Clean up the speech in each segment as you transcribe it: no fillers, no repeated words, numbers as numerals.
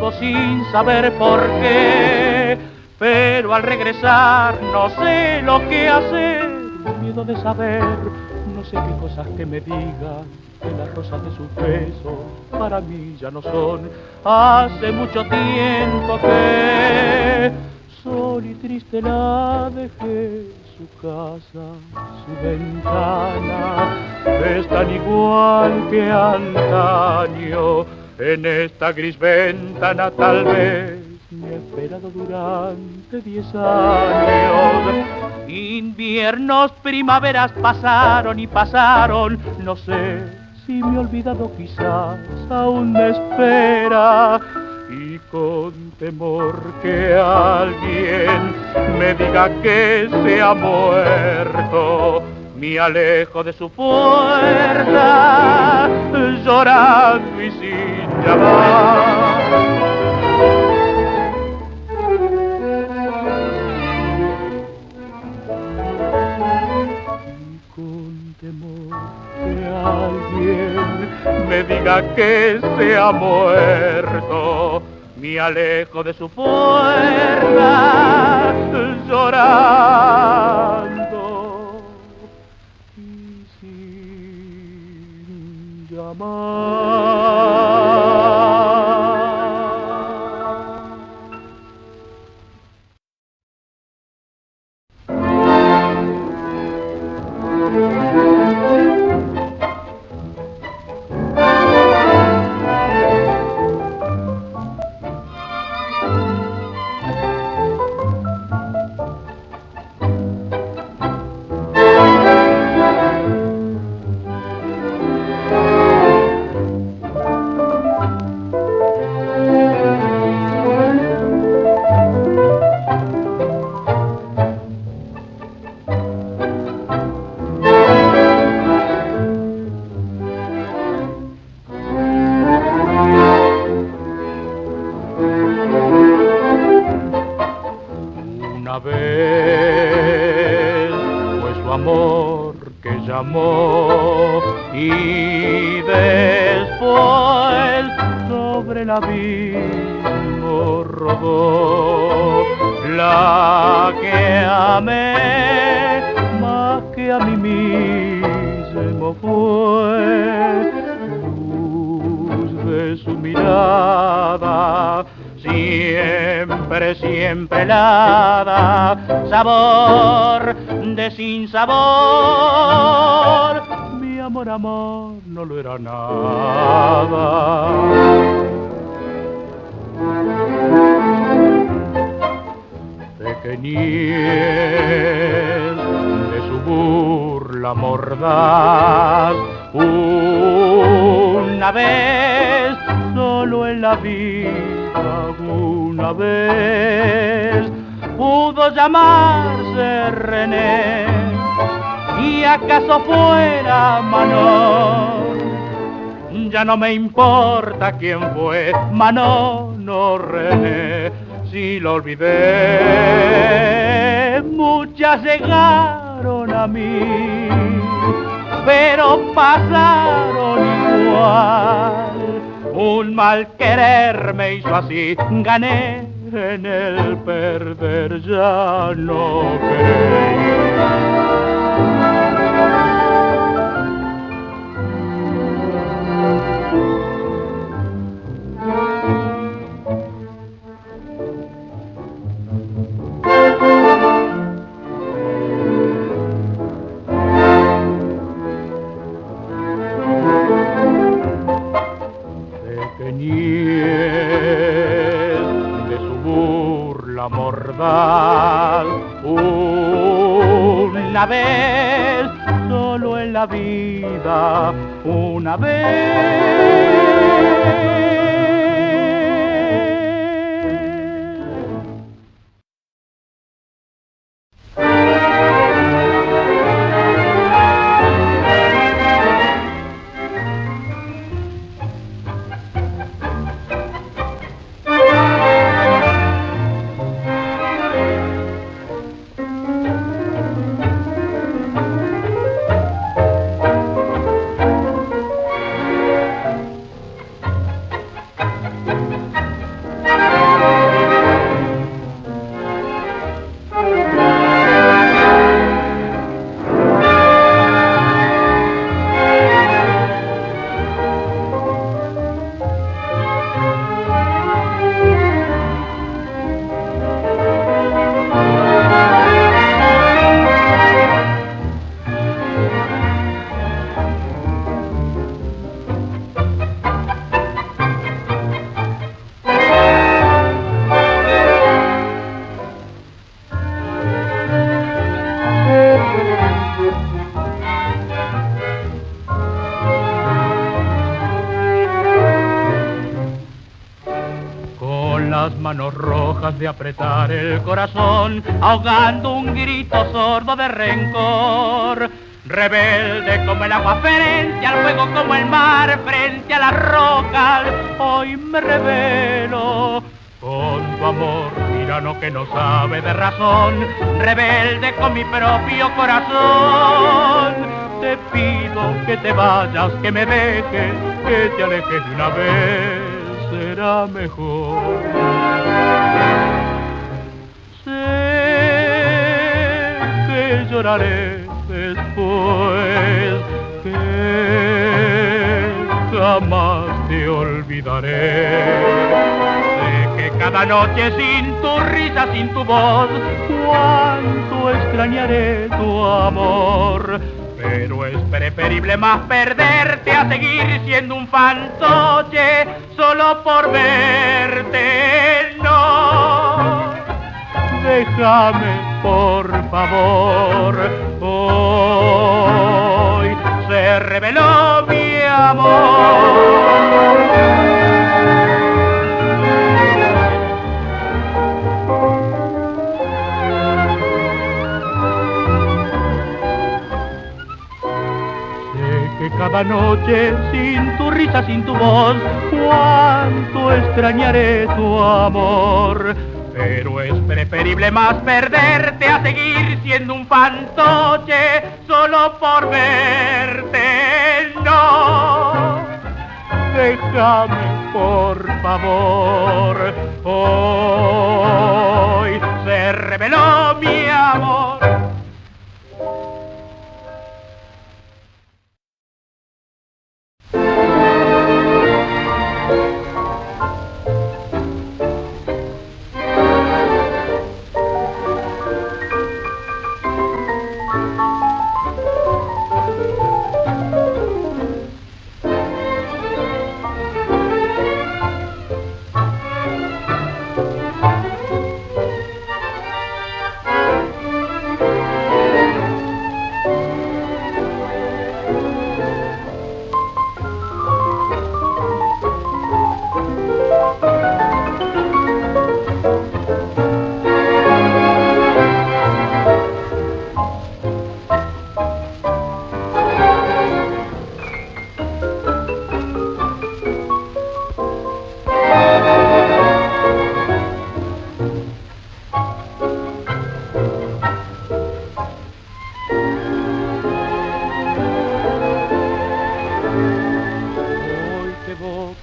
tiempo sin saber por qué, pero al regresar no sé lo que hacer, miedo de saber, no sé qué cosas que me digan, que las rosas de sus besos para mí ya no son. Hace mucho tiempo que sol y triste la dejé, su casa, su ventana, es tan igual que antaño. En esta gris ventana tal vez me he esperado durante 10 años. Inviernos, primaveras pasaron y pasaron, no sé si me he olvidado, quizás aún me espera. Y con temor que alguien me diga que se ha muerto, me alejo de su puerta, llorando y sin llamar. Y con temor que alguien me diga que se ha muerto, me alejo de su puerta, llorando y sin llamar. Una vez fue su amor que llamó y después sobre el abismo rodó. La que amé más que a mí mismo fue, luz de su mirada siempre, siempre helada, sabor de sinsabor. Mi amor, amor, no lo era nada. Pequeñez de su burla mordaz, una vez solo en la vida, una vez pudo llamarse René, y acaso fuera Manon. Ya no me importa quién fue, Manon o René, si lo olvidé. Muchas llegaron a mí, pero pasaron igual. Un mal querer me hizo así, gané en el perder, ya no creí. De su burla mordaz, una vez solo en la vida, una vez. con las manos rojas de apretar el corazón, ahogando un grito sordo de rencor. Rebelde como el agua frente al fuego, como el mar frente a las rocas, hoy me revelo con tu amor tirano que no sabe de razón. Rebelde con mi propio corazón, te pido que te vayas, que me dejes, que te alejes de una vez, será mejor. Sé que lloraré después, que jamás te olvidaré. Sé que cada noche sin tu risa, sin tu voz, cuánto extrañaré tu amor. Pero es preferible más perderte a seguir siendo un fantoche solo por verte. No, déjame por favor, hoy se reveló mi amor. Sé que cada noche sin tu risa, sin tu voz, cuánto extrañaré tu amor. Pero es preferible más perderte a seguir siendo un fantoche solo por verte. No, déjame por favor, hoy se reveló mi amor.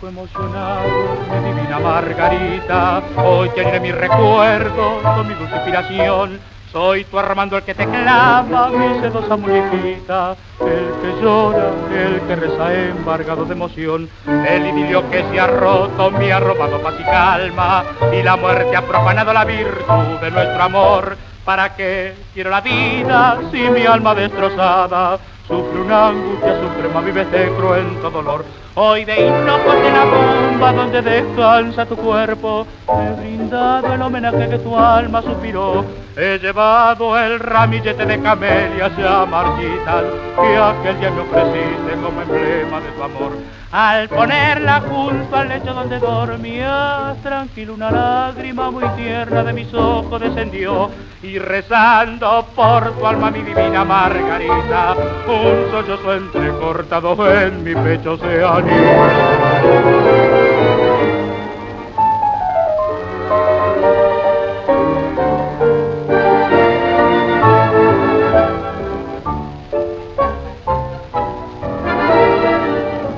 Emocionado, mi divina Margarita, hoy te haré mi recuerdo, con mi dulce inspiración. Soy tu Armando el que te clama, mi sedosa muñequita, el que llora, el que reza embargado de emoción. El idilio que se ha roto me ha robado paz y calma, y la muerte ha profanado la virtud de nuestro amor. ¿Para qué quiero la vida si mi alma destrozada sufre una angustia suprema, vive de cruento dolor? Hoy de hinojos en la tumba donde descansa tu cuerpo, he brindado el homenaje que tu alma suspiró. He llevado el ramillete de camelias ya marchitas que aquel día me ofreciste como emblema de tu amor. Al ponerla junto al lecho donde dormías, tranquilo una lágrima muy tierna de mis ojos descendió, y rezando por tu alma, mi divina Margarita, un sollozo entrecortado en mi pecho se anidó.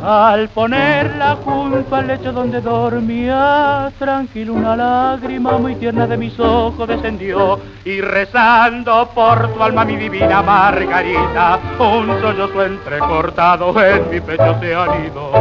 Al ponerla junto al lecho donde dormía, tranquilo una lágrima muy tierna de mis ojos descendió, y rezando por tu alma, mi divina Margarita, un sollozo entrecortado en mi pecho se anidó.